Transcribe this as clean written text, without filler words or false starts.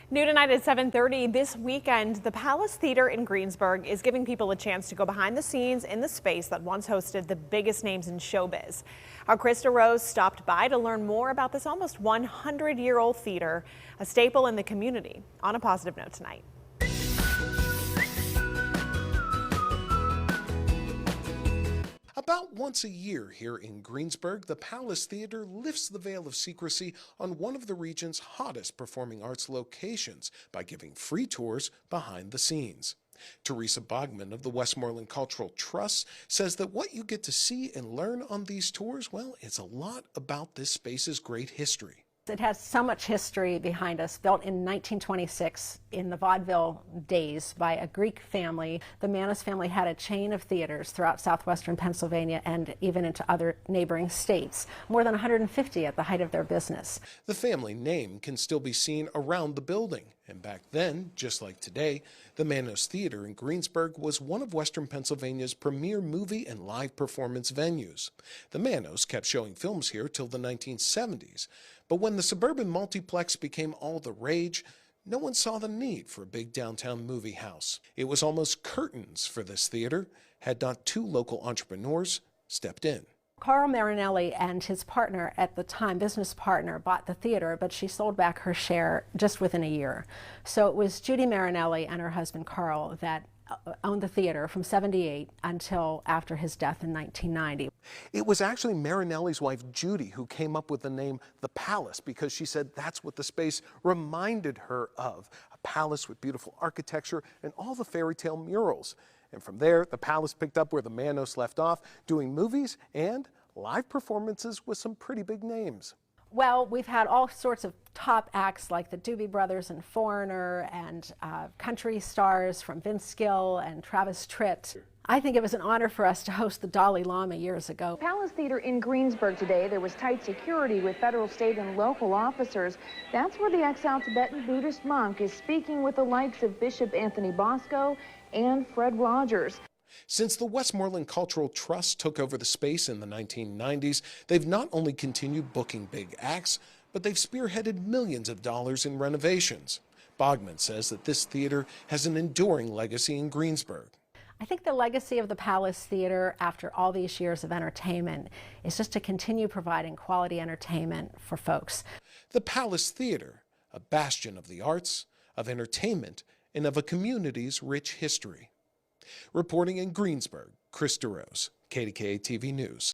New tonight at 7:30 this weekend, the Palace Theater in Greensburg is giving people a chance to go behind the scenes in the space that once hosted the biggest names in showbiz. Our DeRose stopped by to learn more about this almost 100-year-old theater, a staple in the community. On a positive note tonight. About once a year here in Greensburg, the Palace Theater lifts the veil of secrecy on one of the region's hottest performing arts locations by giving free tours behind the scenes. Teresa Bogman of the Westmoreland Cultural Trust says that what you get to see and learn on these tours, well, it's a lot about this space's great history. It has so much history behind us, built in 1926 in the vaudeville days by a Greek family. The Manos family had a chain of theaters throughout southwestern Pennsylvania and even into other neighboring states, more than 150 at the height of their business. The family name can still be seen around the building, and back then, just like today, the Manos Theater in Greensburg was one of western Pennsylvania's premier movie and live performance venues. The Manos kept showing films here till the 1970s. But when the suburban multiplex became all the rage, no one saw the need for a big downtown movie house. It was almost curtains for this theater, had not two local entrepreneurs stepped in. Carl Marinelli and his partner at the time, business partner, bought the theater, but she sold back her share just within a year. So it was Judy Marinelli and her husband Carl that owned the theater from '78 until after his death in 1990. It was actually Marinelli's wife Judy who came up with the name The Palace because she said that's what the space reminded her of, a palace with beautiful architecture and all the fairy tale murals. And from there, the Palace picked up where the Manos left off, doing movies and live performances with some pretty big names. Well, we've had all sorts of top acts like the Doobie Brothers and Foreigner and country stars from Vince Gill and Travis Tritt. I think it was an honor for us to host the Dalai Lama years ago. Palace Theater in Greensburg today, there was tight security with federal, state, and local officers. That's where the exiled Tibetan Buddhist monk is speaking with the likes of Bishop Anthony Bosco and Fred Rogers. Since the Westmoreland Cultural Trust took over the space in the 1990s, they've not only continued booking big acts, but they've spearheaded millions of dollars in renovations. Bogman says that this theater has an enduring legacy in Greensburg. I think the legacy of the Palace Theater after all these years of entertainment is just to continue providing quality entertainment for folks. The Palace Theater, a bastion of the arts, of entertainment, and of a community's rich history. Reporting in Greensburg, DeRose, KDKA-TV News.